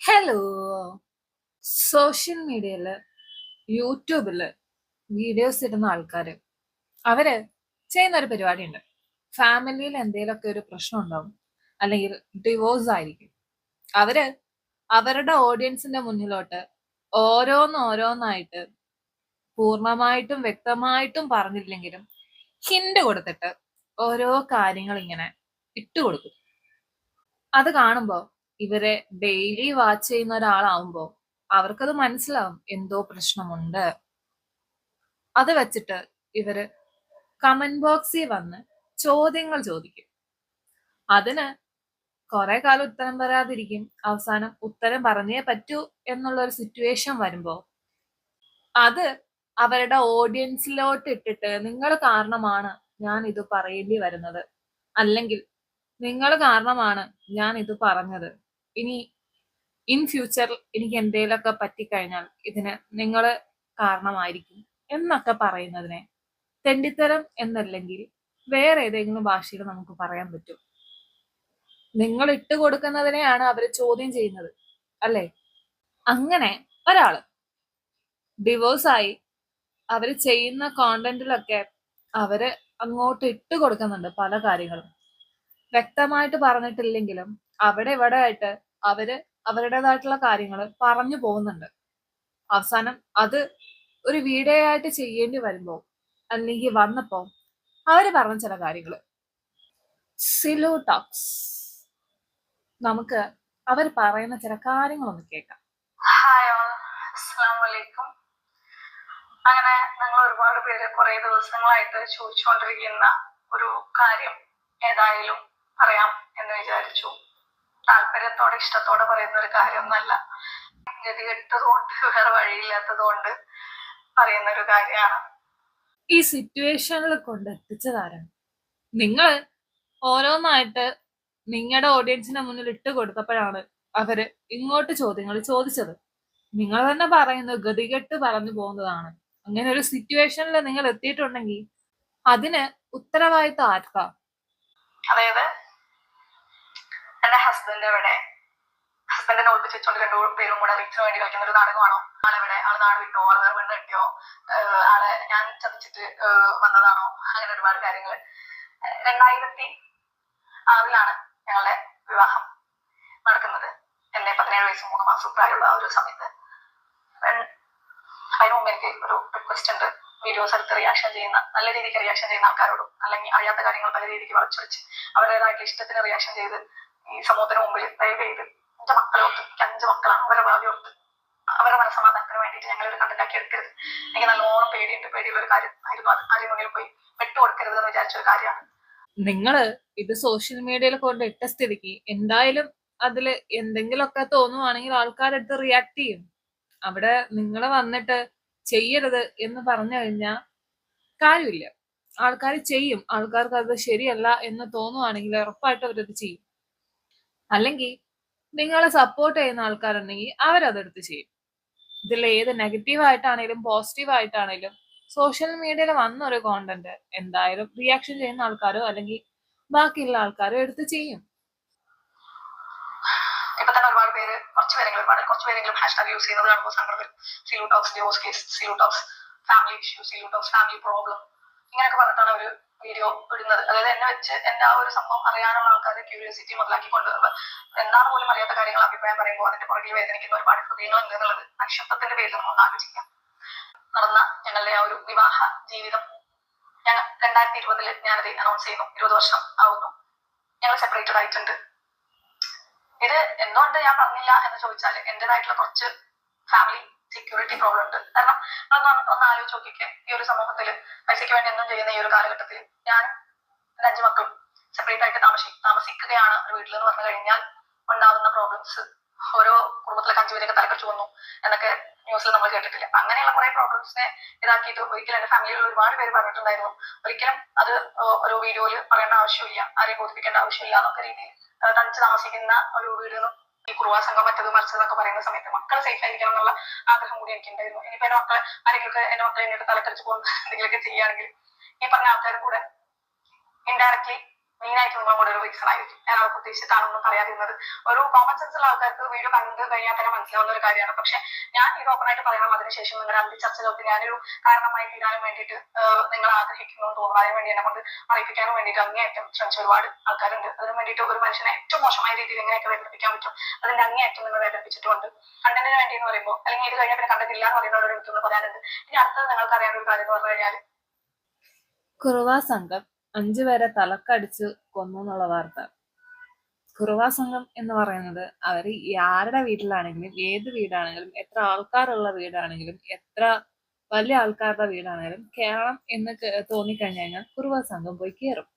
Hello. Social മീഡിയയില് യൂട്യൂബില് videos ഇടുന്ന ആൾക്കാര് അവര് ചെയ്യുന്ന ഒരു പരിപാടിയുണ്ട്. ഫാമിലിയിൽ എന്തെങ്കിലുമൊക്കെ ഒരു പ്രശ്നം ഉണ്ടാവും, അല്ലെങ്കിൽ ഡിവോഴ്സ് ആയിരിക്കും. അവര് അവരുടെ ഓഡിയൻസിന്റെ മുന്നിലോട്ട് ഓരോന്നായിട്ട് പൂർണ്ണമായിട്ടും വ്യക്തമായിട്ടും പറഞ്ഞില്ലെങ്കിലും ഹിന്റ് കൊടുത്തിട്ട് ഓരോ കാര്യങ്ങൾ ഇങ്ങനെ ഇട്ടുകൊടുക്കും. അത് കാണുമ്പോ ഇവരെ ഡെയിലി വാച്ച് ചെയ്യുന്ന ഒരാളാവുമ്പോ അവർക്കത് മനസ്സിലാവും എന്തോ പ്രശ്നമുണ്ട്. അത് വെച്ചിട്ട് ഇവര് കമന്റ് ബോക്സിൽ വന്ന് ചോദ്യങ്ങൾ ചോദിക്കും. അതിന് കുറെ കാലം ഉത്തരം വരാതിരിക്കും. അവസാനം ഉത്തരം പറഞ്ഞേ പറ്റൂ എന്നുള്ള ഒരു സിറ്റുവേഷൻ വരുമ്പോ അത് അവരുടെ ഓഡിയൻസിലോട്ട് ഇട്ടിട്ട് നിങ്ങൾ കാരണമാണ് ഞാൻ ഇത് പറയേണ്ടി വരുന്നത്, അല്ലെങ്കിൽ നിങ്ങൾ കാരണമാണ് ഞാൻ ഇത് പറഞ്ഞത്, ഇനി ഇൻ ഫ്യൂച്ചർ എനിക്ക് എന്തെങ്കിലുമൊക്കെ പറ്റിക്കഴിഞ്ഞാൽ ഇതിന് നിങ്ങൾ കാരണമായിരിക്കും എന്നൊക്കെ പറയുന്നതിനെ തെണ്ടിത്തരം എന്നല്ലെങ്കിൽ വേറെ ഏതെങ്കിലും ഭാഷയിൽ നമുക്ക് പറയാൻ പറ്റും. നിങ്ങൾ ഇട്ട് കൊടുക്കുന്നതിനെയാണ് അവർ ചോദ്യം ചെയ്യുന്നത്, അല്ലേ? അങ്ങനെ ഒരാള് ഡിവോഴ്സായി അവര് ചെയ്യുന്ന കോണ്ടന്റിലൊക്കെ അവര് അങ്ങോട്ട് ഇട്ട് കൊടുക്കുന്നുണ്ട് പല കാര്യങ്ങളും. വ്യക്തമായിട്ട് പറഞ്ഞിട്ടില്ലെങ്കിലും അവിടെ ഇവിടെ ആയിട്ട് അവര് അവരുടേതായിട്ടുള്ള കാര്യങ്ങൾ പറഞ്ഞു പോകുന്നുണ്ട്. അവസാനം അത് ഒരു വീഡിയോ ആയിട്ട് ചെയ്യേണ്ടി വരുമ്പോ അല്ലെങ്കിൽ വന്നപ്പോ അവര് പറഞ്ഞ ചില കാര്യങ്ങള് സിലു ടോക്സ്. നമുക്ക് അവർ പറയുന്ന ചില കാര്യങ്ങളൊന്ന് കേൾക്കാം. ഹായ് ഓൾ, അസ്സലാമു അലൈക്കും. അങ്ങനെ നിങ്ങൾ ഒരുപാട് പേര് കുറെ ദിവസങ്ങളായിട്ട് ചോദിച്ചുകൊണ്ടിരിക്കുന്ന ഒരു കാര്യം ഏതായാലും പറയാം എന്ന് വിചാരിച്ചു. താല്പര്യത്തോടെ ഇഷ്ടത്തോടെ പറയുന്ന ഒരു കാര്യമൊന്നല്ല, ഗതികെട്ടതുകൊണ്ട് വേറെ വഴിയില്ലാത്തതുകൊണ്ട് പറയുന്ന ഒരു കാര്യമാണ്. ഈ സിറ്റുവേഷനിൽ കൊണ്ട് എത്തിച്ചതാരാണ്? നിങ്ങൾ ഓരോന്നായിട്ട് നിങ്ങളുടെ ഓഡിയൻസിന്റെ മുന്നിൽ ഇട്ട് കൊടുത്തപ്പോഴാണ് അവര് ഇങ്ങോട്ട് ചോദ്യങ്ങൾ ചോദിച്ചത്. നിങ്ങൾ തന്നെ പറയുന്നു ഗതികെട്ട് പറഞ്ഞു പോകുന്നതാണ്. അങ്ങനെ ഒരു സിറ്റുവേഷനിൽ നിങ്ങൾ എത്തിയിട്ടുണ്ടെങ്കിൽ അതിന് ഉത്തരവാദിത്വം ആർക്കാ? അതായത് എന്റെ ഹസ്ബൻഡിനെ ഒളിപ്പിച്ച് വെച്ചോണ്ട് രണ്ടുപേരും കൂടെ റീച്ചിന് വേണ്ടി കളിക്കുന്ന ഒരു നാടകമാണോ? ആളെവിടെ? ആള് നാട് വിട്ടോ? ആള് വേറെ പെണ്ണ് കെട്ടിയോ? ആളെ ഞാൻ ചതിച്ചിട്ട് വന്നതാണോ? അങ്ങനെ ഒരുപാട് കാര്യങ്ങൾ. 2006 ഞങ്ങളുടെ വിവാഹം നടക്കുന്നത്. എന്നെ 17 വയസ്സും 3 മാസം പ്രായമുള്ള ആ ഒരു സമയത്ത്. അതിന് മുമ്പ് എനിക്ക് ഒരു റിക്വസ്റ്റ് ഉണ്ട്. വീഡിയോസ് എടുത്ത് റിയാക്ഷൻ ചെയ്യുന്ന, നല്ല രീതിക്ക് റിയാക്ഷൻ ചെയ്യുന്ന ആൾക്കാരോടും, അല്ലെങ്കിൽ അറിയാത്ത കാര്യങ്ങൾ പല രീതിക്ക് വളച്ചൊടിച്ച് അവരുടേതായിട്ടുള്ള ഇഷ്ടത്തിന് റിയാക്ഷൻ ചെയ്ത് ഈ സമൂഹത്തിന് മുമ്പിൽ ദയവ് ചെയ്ത് എന്റെ മക്കളോർത്ത്, എനിക്ക് 5 മക്കളാണ്, അവരെ ഭാവി ഓർത്ത് അവരുടെ മനസ്സമാധാനത്തിന് വേണ്ടിയിട്ട് ഞങ്ങൾ ഒരു കണ്ടന്റാക്കി എടുക്കരുത്. എനിക്ക് നല്ലോണം പേടിയുണ്ട്. പേടിയുള്ള ഒരു കാര്യം ആയിരുന്നു അത്. ആരും മുന്നിൽ പോയി വിട്ടുകൊടുക്കരുത് എന്ന് വിചാരിച്ചൊരു കാര്യമാണ്. നിങ്ങള് ഇത് സോഷ്യൽ മീഡിയയിൽ കൊണ്ട് ഇട്ട സ്ഥിതിക്ക് എന്തായാലും അതില് എന്തെങ്കിലുമൊക്കെ തോന്നുവാണെങ്കിൽ ആൾക്കാരെടുത്ത് റിയാക്ട് ചെയ്യും. അവിടെ നിങ്ങൾ വന്നിട്ട് ചെയ്യരുത് എന്ന് പറഞ്ഞു കഴിഞ്ഞാൽ കാര്യമില്ല. ആൾക്കാർ ചെയ്യും. ആൾക്കാർക്ക് അത് ശരിയല്ല എന്ന് തോന്നുവാണെങ്കിൽ ഉറപ്പായിട്ട് അവരത് ചെയ്യും. അല്ലെങ്കിൽ നിങ്ങളെ സപ്പോർട്ട് ചെയ്യുന്ന ആൾക്കാരുണ്ടെങ്കിൽ അവരതെടുത്ത് ചെയ്യും. ഇതിൽ ഏത് നെഗറ്റീവ് ആയിട്ടാണേലും പോസിറ്റീവ് ആയിട്ടാണേലും സോഷ്യൽ മീഡിയയിൽ വന്ന ഒരു കോണ്ടന്റ് എന്തായാലും റിയാക്ഷൻ ചെയ്യുന്ന ആൾക്കാരോ അല്ലെങ്കിൽ ബാക്കിയുള്ള ആൾക്കാരോ എടുത്ത് ചെയ്യും. ഇപ്പൊ തന്നെ ഒരുപാട് പേര്, കുറച്ച് പേരെങ്കിലും ഹാഷ്ടാഗ് യൂസ് ചെയ്യുന്നത് കാണുമ്പോൾ സങ്കടം വരും. Silu talks divorce case, Silu talks family issue, Silu talks family problem, ഇങ്ങനെയൊക്കെ പറഞ്ഞിട്ടാണ് ഒരു വീഡിയോ ഇടുന്നത്. അതായത് എന്നെ വെച്ച് എന്റെ ആ ഒരു സംഭവം അറിയാനുള്ള ആൾക്കാരുടെ ക്യൂരിയോസിറ്റി മുതലാക്കിക്കൊണ്ട് എന്താണ് പോലും അറിയാത്ത കാര്യങ്ങൾ അഭിപ്രായം പറയുമ്പോൾ അതിന്റെ പുറകിൽ വേദനിക്കുന്ന ഒരുപാട് ഹൃദയങ്ങൾ ഉണ്ട് എന്നുള്ളത് മനുഷ്യത്വത്തിന്റെ പേരിൽ ഒന്ന് ആലോചിക്കാം. നടന്ന ഞങ്ങളുടെ ആ ഒരു വിവാഹ ജീവിതം ഞങ്ങൾ 2020 ഞാനത് അനൗൺസ് ചെയ്യുന്നു. 20 വർഷം ആവുന്നു. ഞങ്ങൾ സെപ്പറേറ്റഡ് ആയിട്ടുണ്ട്. ഇത് എന്തുകൊണ്ട് ഞാൻ പറഞ്ഞില്ല എന്ന് ചോദിച്ചാൽ എന്റേതായിട്ടുള്ള കുറച്ച് ഫാമിലി സെക്യൂരിറ്റി പ്രോബ്ലം ഉണ്ട്. കാരണം ഒന്ന് ആലോചിച്ച് നോക്കിക്കെ, ഈ ഒരു സമൂഹത്തിൽ പൈസയ്ക്ക് വേണ്ടി എന്തും ചെയ്യുന്ന ഈ ഒരു കാലഘട്ടത്തിൽ ഞാൻ 5 മക്കളും സെപ്പറേറ്റ് ആയിട്ട് താമസിക്കുകയാണ് ഒരു വീട്ടിൽ എന്ന് പറഞ്ഞു കഴിഞ്ഞാൽ ഉണ്ടാവുന്ന പ്രോബ്ലംസ്, ഓരോ കുടുംബത്തിലൊക്കെ 5 പേരൊക്കെ തലക്കടിച്ചു വന്നു എന്നൊക്കെ ന്യൂസിൽ നമ്മൾ കേട്ടിട്ടില്ല. അങ്ങനെയുള്ള കുറെ പ്രോബ്ലംസിനെ ഇതാക്കിയിട്ട് ഒരിക്കലും എന്റെ ഫാമിലിയിൽ ഒരുപാട് പേര് പറഞ്ഞിട്ടുണ്ടായിരുന്നു, ഒരിക്കലും അത് ഒരു വീഡിയോയിൽ പറയേണ്ട ആവശ്യമില്ല, ആരെയും ബോധിപ്പിക്കേണ്ട ആവശ്യമില്ല എന്നൊക്കെ രീതിയിൽ തനിച്ച് താമസിക്കുന്ന ഒരു വീട് ഈ കുറുവാ സംഘം മറ്റത് മറിച്ചതൊക്കെ പറയുന്ന സമയത്ത് മക്കൾ സേഫ് ആയിരിക്കണം എന്നുള്ള ആഗ്രഹം കൂടി എനിക്കുണ്ടായിരുന്നു. ഇനിയിപ്പോ എന്റെ മക്കളെ ആരെങ്കിലൊക്കെ എന്റെ മക്കളെ തലക്കടിച്ച് പോകുന്ന എന്തെങ്കിലുമൊക്കെ ചെയ്യുകയാണെങ്കിൽ ഈ പറഞ്ഞ ആൾക്കാർ കൂടെ ഇൻഡയറക്ട്ലി മെയിൻ ആയിട്ട് നിങ്ങളും കൂടെ ഒരു റീസൺ ആയിരിക്കും. ഞാൻ അവർക്ക് ഉദ്ദേശിച്ചിട്ടാണെന്നും പറയാതിരുന്നത്. ഒരു കോമൺ സെൻസ് ഉള്ള ആൾക്കാർക്ക് വീഡിയോ കണ്ടു കഴിഞ്ഞാൽ തന്നെ മനസ്സിലാവുന്ന ഒരു കാര്യമാണ്. പക്ഷെ ഞാൻ ഇത് ഓപ്പൺ ആയിട്ട് പറയണം, അതിനുശേഷം നിങ്ങളുടെ അന്ത്യ ചർച്ചകൾക്ക് ഞാനൊരു കാരണമായി തീരാനും വേണ്ടിയിട്ട് നിങ്ങൾ ആഗ്രഹിക്കുന്നു എന്ന് തോന്നുന്നു. അതിന് വേണ്ടി എന്നെ കൊണ്ട് പറയിപ്പിക്കാനും വേണ്ടിയിട്ട് അങ്ങേയറ്റം ശ്രമിച്ച ഒരുപാട് ആൾക്കാരുണ്ട്. അതിന് വേണ്ടിയിട്ട് ഒരു മനുഷ്യനെ ഏറ്റവും മോശമായ രീതിയിൽ എങ്ങനെയൊക്കെ വേദനിപ്പിക്കാൻ പറ്റും അതിന്റെ അങ്ങേയറ്റം നിങ്ങൾ വേദനിപ്പിച്ചിട്ടുണ്ട്. കണ്ടന്റിന് വേണ്ടി എന്ന് പറയുമ്പോൾ, അല്ലെങ്കിൽ ഇത് കഴിഞ്ഞാൽ പിന്നെ കണ്ടന്റ് ഇല്ല എന്ന് പറയുന്നവരോട് എനിക്കൊന്ന് പറയാനുണ്ട്. ഇനി അടുത്തത് നിങ്ങൾക്ക് അറിയാൻ ഒരു കാര്യം എന്ന് പറഞ്ഞു കഴിഞ്ഞാൽ, കുറുവാ സംഘം 5 പേരെ തലക്കടിച്ച് കൊന്നു എന്നുള്ള വാർത്ത. കുറുവാ സംഘം എന്ന് പറയുന്നത് അവർ ആരുടെ വീട്ടിലാണെങ്കിലും, ഏത് വീടാണെങ്കിലും, എത്ര ആൾക്കാരുള്ള വീടാണെങ്കിലും, എത്ര വലിയ ആൾക്കാരുടെ വീടാണെങ്കിലും കയറണം എന്ന് തോന്നിക്കഴിഞ്ഞു കഴിഞ്ഞാൽ കുറുവാ സംഘം പോയി കയറും.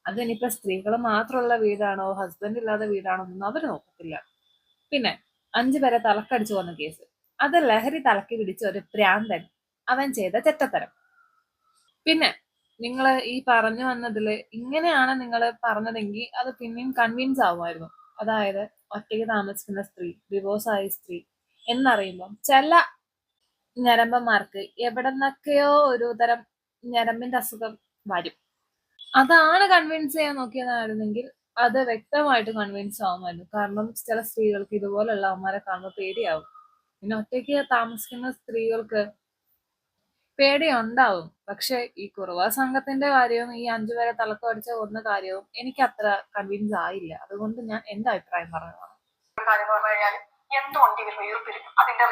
അതിനിപ്പോ സ്ത്രീകൾ മാത്രമുള്ള വീടാണോ, ഹസ്ബൻഡ് ഇല്ലാത്ത വീടാണോ എന്നൊന്നും അവർ നോക്കത്തില്ല. പിന്നെ 5 പേരെ തലക്കടിച്ചു കൊന്ന കേസ്, അത് ലഹരി തലക്ക് പിടിച്ച ഒരു പ്രാന്തൻ അവൻ ചെയ്ത ചെറ്റത്തരം. പിന്നെ നിങ്ങൾ ഈ പറഞ്ഞു വന്നതില് ഇങ്ങനെയാണ് നിങ്ങൾ പറഞ്ഞതെങ്കിൽ അത് പിന്നെയും കൺവിൻസ് ആവുമായിരുന്നു. അതായത് ഒറ്റയ്ക്ക് താമസിക്കുന്ന സ്ത്രീ, ഡിവോഴ്സ് ആയ സ്ത്രീ എന്നറിയുമ്പം ചില ഞരമ്പന്മാർക്ക് എവിടെ നിന്നൊക്കെയോ ഒരു തരം ഞരമ്പിന്റെ അസുഖം വരും. അതാണ് കൺവിൻസ് ചെയ്യാൻ നോക്കിയതായിരുന്നെങ്കിൽ അത് വ്യക്തമായിട്ട് കൺവിൻസ് ആവുമായിരുന്നു. കാരണം ചില സ്ത്രീകൾക്ക് ഇതുപോലുള്ള അവന്മാരെ കാണുമ്പോൾ പേടിയാവും. പിന്നെ ഒറ്റയ്ക്ക് താമസിക്കുന്ന സ്ത്രീകൾക്ക് പേടിയുണ്ടാവും. പക്ഷെ ഈ കുറുവാ സംഘത്തിന്റെ കാര്യവും ഈ 5 പേരെ തലക്കടിച്ച കൊന്ന കാര്യവും എനിക്ക് അത്ര കൺവിൻസ് ആയില്ല. അതുകൊണ്ട് ഞാൻ എന്റെ അഭിപ്രായം പറഞ്ഞതാണ്. കാര്യം എന്ന് പറഞ്ഞു കഴിഞ്ഞാൽ, എന്തുകൊണ്ട് ഇവർ വേർപിരിഞ്ഞു, അതിന്റെ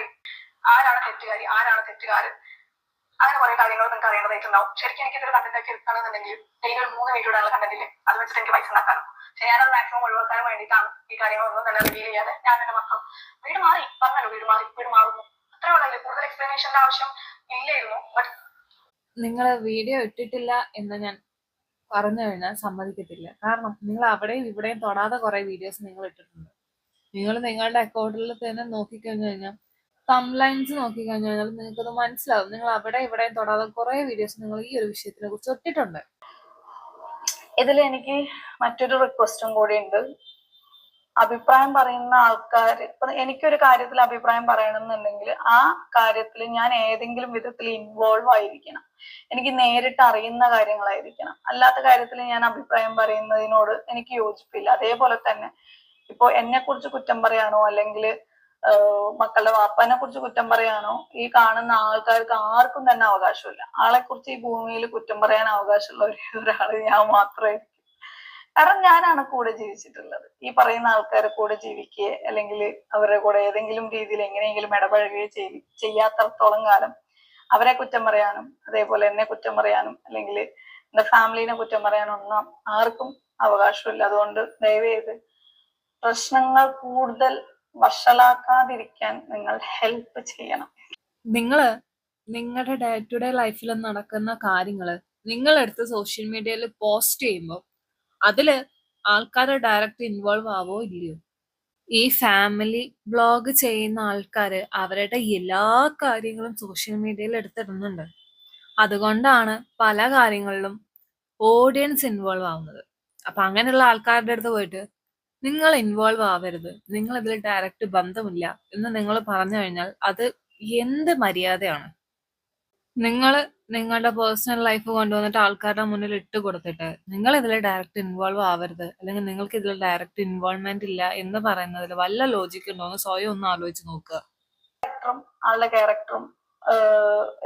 ആരാണ് തെറ്റുകാരി, ആരാണ് തെറ്റുകാരൻ, അങ്ങനെ കുറെ കാര്യങ്ങൾ നിങ്ങൾക്ക് അറിയേണ്ടതായിട്ടുണ്ടാവും. ശരിക്കും എനിക്ക് ഇതൊരു കണ്ടന്റ് ആക്കി എടുക്കണമെന്നുണ്ടെങ്കിൽ ഡെയിലി ഒരു 3 വീഡിയോ ഇടാനുള്ള കണ്ടന്റില്ലേ, അത് വെച്ചിട്ട് എനിക്ക് പൈസ ഉണ്ടാക്കാനോ. പക്ഷെ ഞാനത് മാക്സിമം ഒഴിവാക്കാനും വേണ്ടിയിട്ടാണ് ഈ കാര്യങ്ങളൊന്നും തന്നെ റിവീൽ ചെയ്യാതെ ഞാൻ എന്റെ മക്കൾ വീട് മാറി പറഞ്ഞല്ലോ, വീട് മാറുന്നു, അത്രേ ഉള്ളൂ. കൂടുതൽ എക്സ്പ്ലനേഷന്റെ ആവശ്യം ഇല്ലായിരുന്നു. ബട്ട് നിങ്ങൾ വീഡിയോ ഇട്ടിട്ടില്ല എന്ന് ഞാൻ പറഞ്ഞു കഴിഞ്ഞാൽ സമ്മതിക്കത്തില്ല. കാരണം നിങ്ങൾ അവിടെയും ഇവിടെയും തൊടാതെ കുറെ വീഡിയോസ് നിങ്ങൾ ഇട്ടിട്ടുണ്ട്. നിങ്ങൾ നിങ്ങളുടെ അക്കൗണ്ടിൽ തന്നെ നോക്കിക്കഴിഞ്ഞു കഴിഞ്ഞാൽ, തംബ്ലൈൻസ് നോക്കിക്കഴിഞ്ഞു കഴിഞ്ഞാൽ നിങ്ങൾക്കത് മനസ്സിലാവും. നിങ്ങൾ അവിടെ ഇവിടെയും തൊടാതെ കുറെ വീഡിയോസ് നിങ്ങൾ ഈ ഒരു വിഷയത്തിനെ കുറിച്ച് ഇട്ടിട്ടുണ്ട്. ഇതിൽ എനിക്ക് മറ്റൊരു റിക്വസ്റ്റും കൂടി ഉണ്ട്. അഭിപ്രായം പറയുന്ന ആൾക്കാർ, ഇപ്പൊ എനിക്കൊരു കാര്യത്തിൽ അഭിപ്രായം പറയണമെന്നുണ്ടെങ്കിൽ ആ കാര്യത്തിൽ ഞാൻ ഏതെങ്കിലും വിധത്തിൽ ഇൻവോൾവ് ആയിരിക്കണം. എനിക്ക് നേരിട്ട് അറിയുന്ന കാര്യങ്ങളായിരിക്കണം. അല്ലാത്ത കാര്യത്തിൽ ഞാൻ അഭിപ്രായം പറയുന്നതിനോട് എനിക്ക് യോജിപ്പില്ല. അതേപോലെ തന്നെ ഇപ്പൊ എന്നെ കുറിച്ച് കുറ്റം പറയാനോ, അല്ലെങ്കിൽ മക്കളുടെ വാപ്പനെ കുറിച്ച് കുറ്റം പറയാനോ ഈ കാണുന്ന ആൾക്കാർക്ക് ആർക്കും തന്നെ അവകാശമില്ല. ആളെ കുറിച്ച് ഈ ഭൂമിയിൽ കുറ്റം പറയാൻ അവകാശമുള്ള ഒരാള് ഞാൻ മാത്രമായിരിക്കും. കാരണം ഞാനാണ് കൂടെ ജീവിച്ചിട്ടുള്ളത്. ഈ പറയുന്ന ആൾക്കാരെ കൂടെ ജീവിക്കുകയോ അല്ലെങ്കിൽ അവരുടെ കൂടെ ഏതെങ്കിലും രീതിയിൽ എങ്ങനെയെങ്കിലും ഇടപഴകുകയോ ചെയ്യാത്തടത്തോളം കാലം അവരെ കുറ്റം പറയാനും, അതേപോലെ എന്നെ കുറ്റം പറയാനും, അല്ലെങ്കിൽ എന്റെ ഫാമിലിനെ കുറ്റം പറയാനും ഒന്നും ആർക്കും അവകാശമില്ല. അതുകൊണ്ട് ദയവേത് പ്രശ്നങ്ങൾ കൂടുതൽ വഷളാക്കാതിരിക്കാൻ നിങ്ങൾ ഹെൽപ്പ് ചെയ്യണം. നിങ്ങളുടെ ഡേ ടു ഡേ ലൈഫിൽ നടക്കുന്ന കാര്യങ്ങള് നിങ്ങളെടുത്ത് സോഷ്യൽ മീഡിയയിൽ പോസ്റ്റ് ചെയ്യുമ്പോൾ അതില് ആൾക്കാർ ഡയറക്റ്റ് ഇൻവോൾവ് ആവോ ഇല്ലയോ? ഈ ഫാമിലി ബ്ലോഗ് ചെയ്യുന്ന ആൾക്കാര് അവരുടെ എല്ലാ കാര്യങ്ങളും സോഷ്യൽ മീഡിയയിൽ എടുത്തിടുന്നുണ്ട്. അതുകൊണ്ടാണ് പല കാര്യങ്ങളിലും ഓഡിയൻസ് ഇൻവോൾവ് ആവുന്നത്. അപ്പൊ അങ്ങനെയുള്ള ആൾക്കാരുടെ അടുത്ത് പോയിട്ട് നിങ്ങൾ ഇൻവോൾവ് ആവരുത്, നിങ്ങൾ ഇതിൽ ഡയറക്റ്റ് ബന്ധമില്ല എന്ന് നിങ്ങൾ പറഞ്ഞു കഴിഞ്ഞാൽ അത് എന്ത് മര്യാദയാണ്? നിങ്ങൾ നിങ്ങളുടെ പേഴ്സണൽ ലൈഫ് കൊണ്ടുവന്നിട്ട് ആൾക്കാരുടെ മുന്നിൽ ഇട്ട് കൊടുത്തിട്ട് നിങ്ങൾ ഇതിൽ ഡയറക്റ്റ് ഇൻവോൾവ് ആവരുത്, അല്ലെങ്കിൽ നിങ്ങൾക്ക് ഇതിൽ ഡയറക്റ്റ് ഇൻവോൾവ്മെന്റ് ഇല്ല എന്ന് പറയുന്നതിൽ വല്ല ലോജിക്ക് ഉണ്ടോ എന്ന് സ്വയം ഒന്ന് ആലോചിച്ച് നോക്കുക. ആളുടെ ക്യാരക്ടറും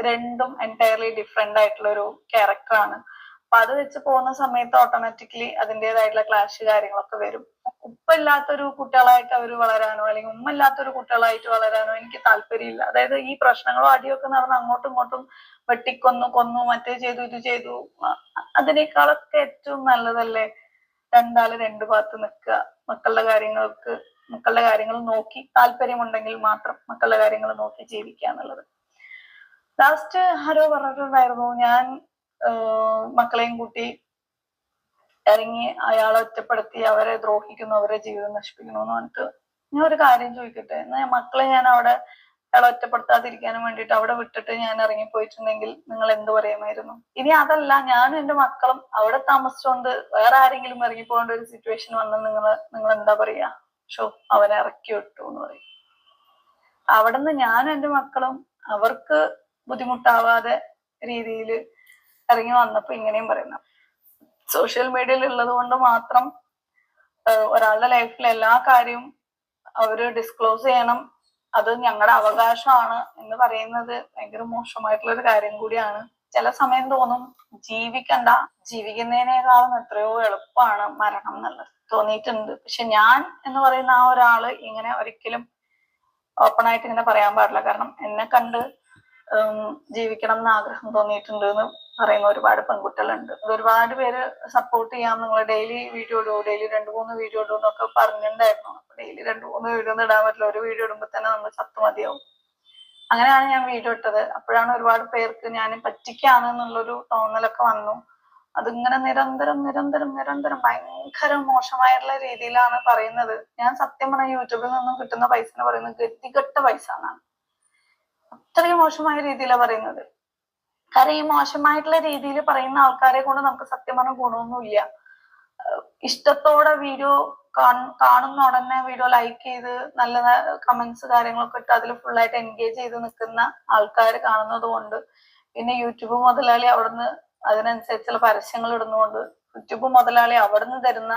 രണ്ടും എൻറ്റയർലി ഡിഫറെന്റ് ആയിട്ടുള്ള ഒരു ക്യാരക്ടറാണ്. അപ്പൊ അത് വെച്ച് പോകുന്ന സമയത്ത് ഓട്ടോമാറ്റിക്കലി അതിൻ്റെതായിട്ടുള്ള ക്ലാഷ് കാര്യങ്ങളൊക്കെ വരും. ഉപ്പില്ലാത്തൊരു കുട്ടികളായിട്ട് അവർ വളരാനോ, അല്ലെങ്കിൽ ഉമ്മില്ലാത്തൊരു കുട്ടികളായിട്ട് വളരാനോ എനിക്ക് താല്പര്യമില്ല. അതായത് ഈ പ്രശ്നങ്ങളോ അടിയൊക്കെ നടന്ന് അങ്ങോട്ടും ഇങ്ങോട്ടും കൊന്നു മറ്റേ ചെയ്തു ഇത് ചെയ്തു, അതിനേക്കാളൊക്കെ ഏറ്റവും നല്ലതല്ലേ രണ്ടാള് രണ്ടു ഭാഗത്ത് നിൽക്കുക, മക്കളുടെ കാര്യങ്ങൾ നോക്കി, താല്പര്യമുണ്ടെങ്കിൽ മാത്രം മക്കളുടെ കാര്യങ്ങൾ നോക്കി ജീവിക്കുക എന്നുള്ളത്. ലാസ്റ്റ് ആരോ പറഞ്ഞിട്ടുണ്ടായിരുന്നു, ഞാൻ മക്കളെയും കൂട്ടി ഇറങ്ങി അയാളെ ഒറ്റപ്പെടുത്തി അവരെ ദ്രോഹിക്കുന്നു, അവരെ ജീവിതം നശിപ്പിക്കുന്നു എന്ന് പറഞ്ഞിട്ട്. ഞാൻ ഒരു കാര്യം ചോദിക്കട്ടെ, എന്നാ മക്കളെ ഞാൻ അവിടെ അയാളെ ഒറ്റപ്പെടുത്താതിരിക്കാനും വേണ്ടിയിട്ട് അവിടെ വിട്ടിട്ട് ഞാൻ ഇറങ്ങിപ്പോയിട്ടുണ്ടെങ്കിൽ നിങ്ങൾ എന്ത് പറയുമായിരുന്നു? ഇനി അതല്ല, ഞാനും എന്റെ മക്കളും അവിടെ താമസിച്ചുകൊണ്ട് വേറെ ആരെങ്കിലും ഇറങ്ങിപ്പോകേണ്ട ഒരു സിറ്റുവേഷൻ വന്നാൽ നിങ്ങൾ എന്താ പറയാ? ഷോ അവനെ ഇറക്കി വിട്ടു എന്ന് പറയും. അവിടുന്ന് ഞാനും എന്റെ മക്കളും അവർക്ക് ബുദ്ധിമുട്ടാവാതെ രീതിയിൽ ഇറങ്ങി വന്നപ്പോ ഇങ്ങനെയും പറയുന്നു. സോഷ്യൽ മീഡിയയിൽ ഉള്ളത് കൊണ്ട് മാത്രം ഒരാളുടെ ലൈഫിൽ എല്ലാ കാര്യവും അവര് ഡിസ്ക്ലോസ് ചെയ്യണം, അത് ഞങ്ങളുടെ അവകാശമാണ് എന്ന് പറയുന്നത് ഭയങ്കര മോശമായിട്ടുള്ള ഒരു കാര്യം കൂടിയാണ്. ചില സമയം തോന്നും ജീവിക്കണ്ട, ജീവിക്കുന്നതിനേക്കാളും എത്രയോ എളുപ്പമാണ് മരണം എന്നുള്ളത് തോന്നിയിട്ടുണ്ട്. പക്ഷെ ഞാൻ എന്ന് പറയുന്ന ആ ഒരാള് ഇങ്ങനെ ഒരിക്കലും ഓപ്പൺ ആയിട്ട് ഇങ്ങനെ പറയാൻ പാടില്ല. കാരണം എന്നെ കണ്ട് ജീവിക്കണം എന്ന് ആഗ്രഹം തോന്നിയിട്ടുണ്ട് എന്ന് പറയുന്ന ഒരുപാട് പെൺകുട്ടികളുണ്ട്. ഒരുപാട് പേര് സപ്പോർട്ട് ചെയ്യാം, നിങ്ങൾ ഡെയിലി വീഡിയോ ഇടുമോ, ഡെയിലി 2-3 വീഡിയോ ഇടും എന്നൊക്കെ പറഞ്ഞിട്ടുണ്ടായിരുന്നു. അപ്പൊ ഡെയിലി 2-3 വീഡിയോ ഒന്നും ഇടാൻ പറ്റില്ല, ഒരു വീഡിയോ ഇടുമ്പോ തന്നെ നമ്മൾ ചത്തു മതിയാവും. അങ്ങനെയാണ് ഞാൻ വീഡിയോ ഇട്ടത്. അപ്പോഴാണ് ഒരുപാട് പേർക്ക് ഞാൻ പറ്റിക്കാണെന്നുള്ളൊരു തോന്നലൊക്കെ വന്നു. അതിങ്ങനെ നിരന്തരം ഭയങ്കര മോശമായിട്ടുള്ള രീതിയിലാണ് പറയുന്നത്. ഞാൻ സത്യം പറഞ്ഞ യൂട്യൂബിൽ നിന്നും കിട്ടുന്ന പൈസ എന്ന് പറയുന്നത് ഗതികെട്ട പൈസ എന്നാണ്. അത്രയും മോശമായ രീതിയിലാണ് പറയുന്നത്. കാരണം ഈ മോശമായിട്ടുള്ള രീതിയിൽ പറയുന്ന ആൾക്കാരെ കൊണ്ട് നമുക്ക് സത്യം പറഞ്ഞ ഗുണമൊന്നുമില്ല. ഇഷ്ടത്തോടെ വീഡിയോ കാണുന്ന ഉടനെ വീഡിയോ ലൈക്ക് ചെയ്ത് നല്ല കമന്റ്സ് കാര്യങ്ങളൊക്കെ ഇട്ട് അതിൽ ഫുള്ളായിട്ട് എൻഗേജ് ചെയ്ത് നിൽക്കുന്ന ആൾക്കാർ കാണുന്നത് കൊണ്ട്, പിന്നെ യൂട്യൂബ് മുതലാളി അവിടുന്ന് അതിനനുസരിച്ചുള്ള പരസ്യങ്ങൾ ഇടുന്നതുകൊണ്ട് യൂട്യൂബ് മുതലാളി അവിടുന്ന് തരുന്ന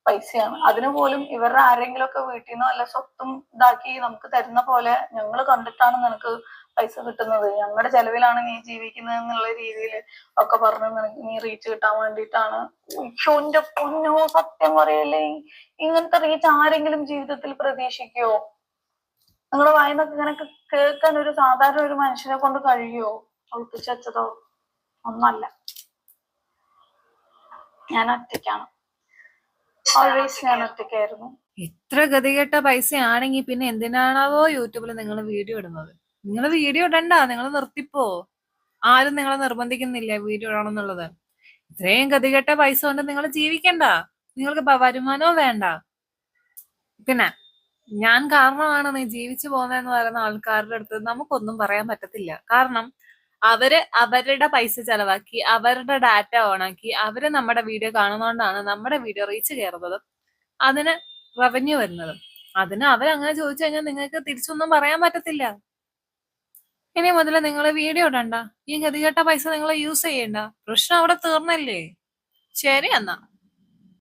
പൈസയാണ്. അതിന് പോലും ഇവരുടെ ആരെങ്കിലും ഒക്കെ വീട്ടിൽ നിന്നോ അല്ല സ്വത്തും ഇതാക്കി നമുക്ക് തരുന്ന പോലെ ഞങ്ങൾ കണ്ടിട്ടാണ് നിനക്ക് പൈസ കിട്ടുന്നത്, ഞങ്ങളുടെ ചെലവിലാണ് നീ ജീവിക്കുന്നത് എന്നുള്ള രീതിയിൽ ഒക്കെ പറഞ്ഞ് നിനക്ക് നീ റീച്ച് കിട്ടാൻ വേണ്ടിയിട്ടാണ്. എന്റെ പൊന്നോ, സത്യം പറയല്ലേ, ഇങ്ങനത്തെ റീച്ച് ആരെങ്കിലും ജീവിതത്തിൽ പ്രതീക്ഷിക്കുവോ? നിങ്ങളുടെ വായനൊക്കെ ഇങ്ങനെ കേൾക്കാൻ ഒരു സാധാരണ ഒരു മനുഷ്യനെ കൊണ്ട് കഴിയുമോ? ഒളിപ്പിച്ച് വെച്ചതോ ഒന്നല്ല, ഞാൻ ഒറ്റയ്ക്കാണ്. ഓൾവേസ് ഞാൻ ഒറ്റയ്ക്കായിരുന്നു. ഇത്ര ഗതികെട്ട പൈസ ആണെങ്കിൽ പിന്നെ എന്തിനാണാവോ യൂട്യൂബിൽ നിങ്ങൾ വീഡിയോ ഇടുന്നത്? നിങ്ങൾ വീഡിയോ ഇടണ്ട, നിങ്ങൾ നിർത്തിപ്പോ. ആരും നിങ്ങളെ നിർബന്ധിക്കുന്നില്ല വീഡിയോ ഇടണമെന്നുള്ളത്. ഇത്രയും ഗതികെട്ട പൈസ കൊണ്ട് നിങ്ങൾ ജീവിക്കണ്ട, നിങ്ങൾക്ക് വരുമാനവും വേണ്ട. പിന്നെ ഞാൻ കാരണമാണ് നീ ജീവിച്ചു പോകുന്നതെന്ന് പറയുന്ന ആൾക്കാരുടെ അടുത്ത് നമുക്കൊന്നും പറയാൻ പറ്റത്തില്ല. കാരണം അവര് അവരുടെ പൈസ ചെലവാക്കി, അവരുടെ ഡാറ്റ ഓണാക്കി, അവര് നമ്മുടെ വീഡിയോ കാണുന്നതുകൊണ്ടാണ് നമ്മുടെ വീഡിയോ റീച്ച് കയറുന്നതും അതിന് റവന്യൂ വരുന്നതും. അതിന് അവരങ്ങനെ ചോദിച്ചു കഴിഞ്ഞാൽ നിങ്ങൾക്ക് തിരിച്ചൊന്നും പറയാൻ പറ്റത്തില്ല. ഇനി മുതൽ നിങ്ങൾ വീഡിയോ ഇടണ്ട, ഈ ഗതികെട്ട പൈസ നിങ്ങൾ യൂസ് ചെയ്യണ്ട, പ്രശ്നം അവിടെ തീർന്നല്ലേ. ശരി എന്നാ.